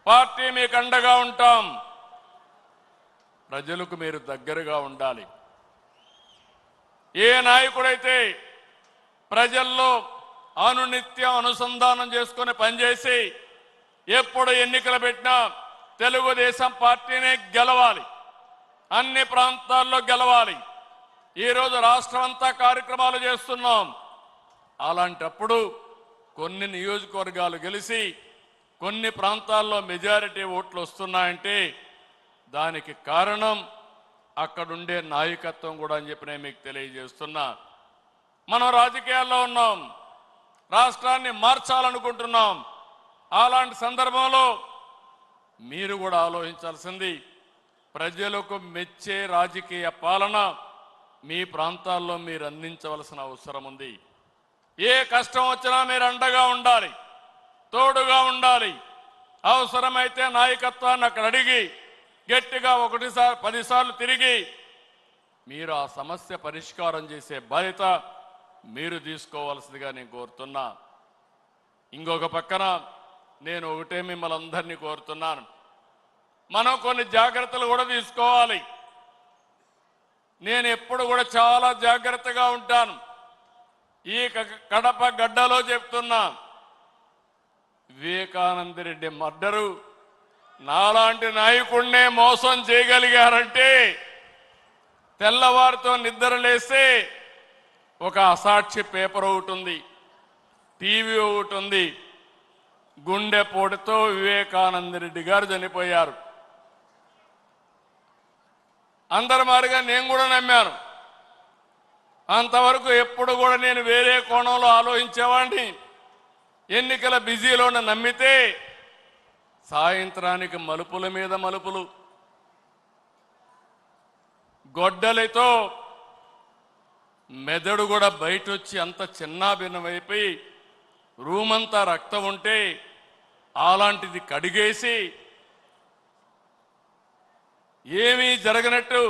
Party మీకు అండగా ఉంటాం. ప్రజలకు మీరు దగ్గరగా ఉండాలి. ఏ నాయకుడైతే ప్రజల్లో అనునిత్యం అనుసంధానం చేసుకుని పనిచేసి ఎప్పుడు ఎన్నికలు పెట్టినా తెలుగుదేశం పార్టీనే గెలవాలి, అన్ని ప్రాంతాల్లో గెలవాలి. ఈరోజు రాష్ట్రం అంతా కార్యక్రమాలు చేస్తున్నాం. అలాంటప్పుడు కొన్ని నియోజకవర్గాలు గెలిచి కొన్ని ప్రాంతాల్లో మెజారిటీ ఓట్లు వస్తున్నాయంటే దానికి కారణం అక్కడుండే నాయకత్వం కూడా అని చెప్పి నేను మీకు తెలియజేస్తున్నా. మనం రాజకీయాల్లో ఉన్నాం, రాష్ట్రాన్ని మార్చాలనుకుంటున్నాం. అలాంటి సందర్భంలో మీరు కూడా ఆలోచించాల్సింది ప్రజలకు మెచ్చే రాజకీయ పాలన మీ ప్రాంతాల్లో మీరు అందించవలసిన అవసరం ఉంది. ఏ కష్టం వచ్చినా మీరు అండగా ఉండాలి, తోడుగా ఉండాలి. అవసరమైతే నాయకత్వాన్ని అక్కడ అడిగి గట్టిగా 10 సార్లు తిరిగి మీరు ఆ సమస్య పరిష్కారం చేసే బాధ్యత మీరు తీసుకోవాల్సిందిగా నేను కోరుతున్నా. ఇంకొక పక్కన నేను ఒకటే మిమ్మల్ని అందరినీ కోరుతున్నాను, మనం కొన్ని జాగ్రత్తలు కూడా తీసుకోవాలి. నేను ఎప్పుడు కూడా చాలా జాగ్రత్తగా ఉంటాను. ఈ కడప గడ్డలో చెప్తున్నా, వివేకానంద రెడ్డి మర్డరు నాలాంటి నాయకుడినే మోసం చేయగలిగారంటే తెల్లవారితో నిద్ర లేస్తే ఒక అసాక్షి పేపర్ ఒకటి ఉంది, టీవీ ఒకటి ఉంది. గుండెపోటుతో వివేకానంద రెడ్డి గారు చనిపోయారు. అందరి మారిగా నేను కూడా నమ్మాను. అంతవరకు ఎప్పుడు కూడా నేను వేరే కోణంలో ఆలోచించేవాడిని. ఎన్నికల బిజీలో నమ్మితే సాయంత్రానికి మలుపుల మీద మలుపులు, గొడ్డలితో మెదడు కూడా బయట వచ్చి అంత చిన్నాభిన్నమైపోయి రూమంతా రక్తం ఉంటే అలాంటిది కడిగేసి ఏమీ జరగనట్టు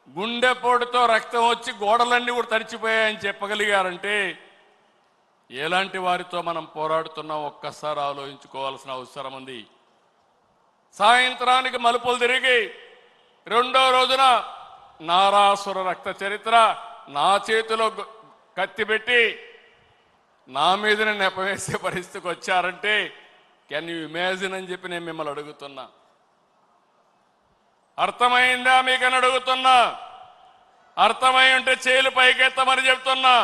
గుండెపోటుతో రక్తం వచ్చి గోడలన్నీ కూడా తడిచిపోయాయని చెప్పగలిగారంటే ఎలాంటి వారితో మనం పోరాడుతున్నాం ఒక్కసారి ఆలోచించుకోవాల్సిన అవసరం ఉంది. సాయంత్రానికి మలుపులు తిరిగి రెండో రోజున నారాసుర రక్త చరిత్ర నా చేతిలో కత్తి పెట్టి నా మీదనే నెపవేసే పరిస్థితికి వచ్చారంటే కెన్ యూ ఇమాజిన్ అని చెప్పి నేను మిమ్మల్ని అడుగుతున్నా. అర్థమైందా మీకని అడుగుతున్నా. అర్థమై ఉంటే చేలు పైకెత్తమని చెప్తున్నా.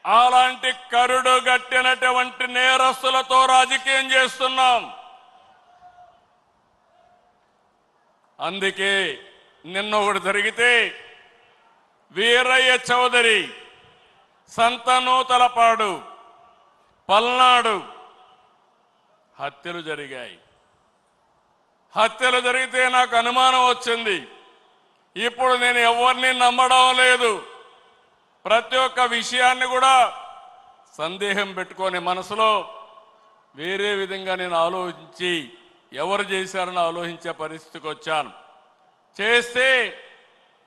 అలాంటి కరుడు గట్టినటువంటి నేరస్తులతో రాజకీయం చేస్తున్నాం. అందుకే నిన్న ఒకటి జరిగితే వీరయ్య చౌదరి, సంతనూతలపాడు, పల్నాడు హత్యలు జరిగాయి. హత్యలు జరిగితే నాకు అనుమానం వచ్చింది. ఇప్పుడు నేను ఎవరిని నమ్మడం లేదు. ప్రతి ఒక్క విషయాన్ని కూడా సందేహం పెట్టుకొని మనసులో వేరే విధంగా నేను ఆలోచించి ఎవరు చేశారని ఆలోచించే పరిస్థితికి వచ్చాను. చేస్తే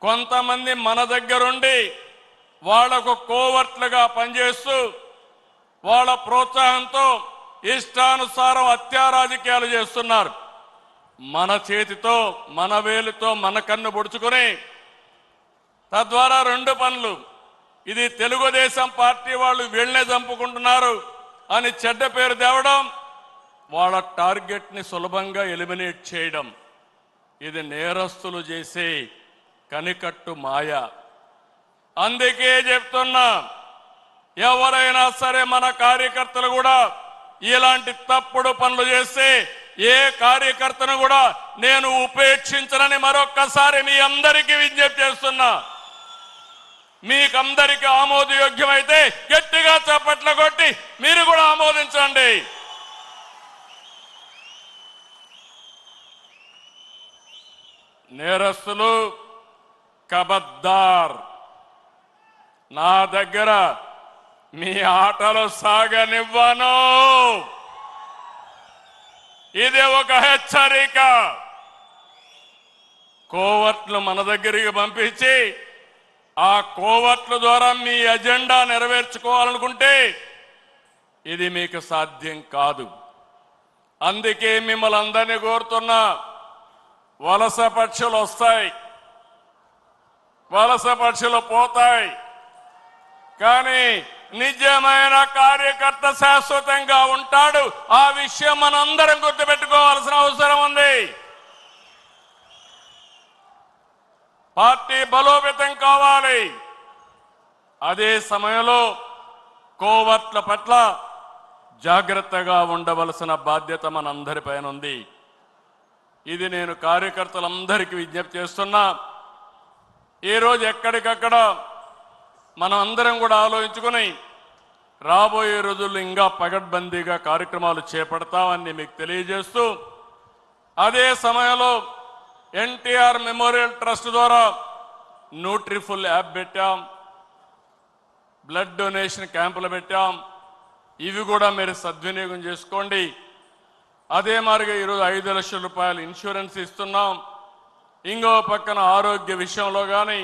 కొంతమంది మన దగ్గరుండి వాళ్లకు కోవర్ట్లుగా పనిచేస్తూ వాళ్ళ ప్రోత్సాహంతో ఇష్టానుసారం హత్యా రాజకీయాలు చేస్తున్నారు. మన చేతితో మన వేలుతో మన కన్ను పొడుచుకొని తద్వారా 2 పనులు, ఇది తెలుగుదేశం పార్టీ వాళ్ళు వీళ్ళనే చంపుకుంటున్నారు అని చెడ్డ పేరు తేవడం, వాళ్ళ టార్గెట్ని సులభంగా ఎలిమినేట్ చేయడం. ఇది నేరస్తులు చేసే కనికట్టు మాయ. అందుకే చెప్తున్నా, ఎవరైనా సరే మన కార్యకర్తలు కూడా ఇలాంటి తప్పుడు పనులు చేస్తే ఏ కార్యకర్తను కూడా నేను ఉపేక్షించనని మరొక్కసారి మీ అందరికీ విజ్ఞప్తి చేస్తున్నా. మీకందరికీ ఆమోదయోగ్యమైతే గట్టిగా చప్పట్లు కొట్టి మీరు కూడా ఆమోదించండి. నేరస్తులు కబద్దార్, నా దగ్గర మీ ఆటలు సాగనివ్వను. ఇది ఒక హెచ్చరిక. కోవర్ట్లు మన దగ్గరికి పంపించి ఆ కోవర్ట్ల ద్వారా మీ ఎజెండా నెరవేర్చుకోవాలనుకుంటే ఇది మీకు సాధ్యం కాదు. అందుకే మిమ్మల్ని అందరినీ కోరుతున్నా, వలస పక్షులు వస్తాయి, వలస పక్షులు పోతాయి, కానీ నిజమైన కార్యకర్త శాశ్వతంగా ఉంటాడు. ఆ విషయం మనందరం గుర్తుపెట్టుకోవాల్సిన అవసరం ఉంది. పార్టీ బలోపేతం కావాలి. అదే సమయంలో కోవర్ట్ల పట్ల జాగ్రత్తగా ఉండవలసిన బాధ్యత మనందరిపైన ఉంది. ఇది నేను కార్యకర్తలందరికీ విజ్ఞప్తి చేస్తున్నా. ఈరోజు ఎక్కడికక్కడ మనం అందరం కూడా ఆలోచించుకుని రాబోయే రోజుల్లో ఇంకా పగడ్బందీగా కార్యక్రమాలు చేపడతామని మీకు తెలియజేస్తూ, అదే సమయంలో ఎన్టీఆర్ మెమోరియల్ ట్రస్ట్ ద్వారా న్యూట్రిఫుల్ యాప్ పెట్టాం, బ్లడ్ డొనేషన్ క్యాంపులు పెట్టాం. ఇవి కూడా మీరు సద్వినియోగం చేసుకోండి. అదే మాదిరిగా ఈరోజు 5 లక్షల రూపాయలు ఇన్సూరెన్స్ ఇస్తున్నాం. ఇంకో పక్కన ఆరోగ్య విషయంలో కానీ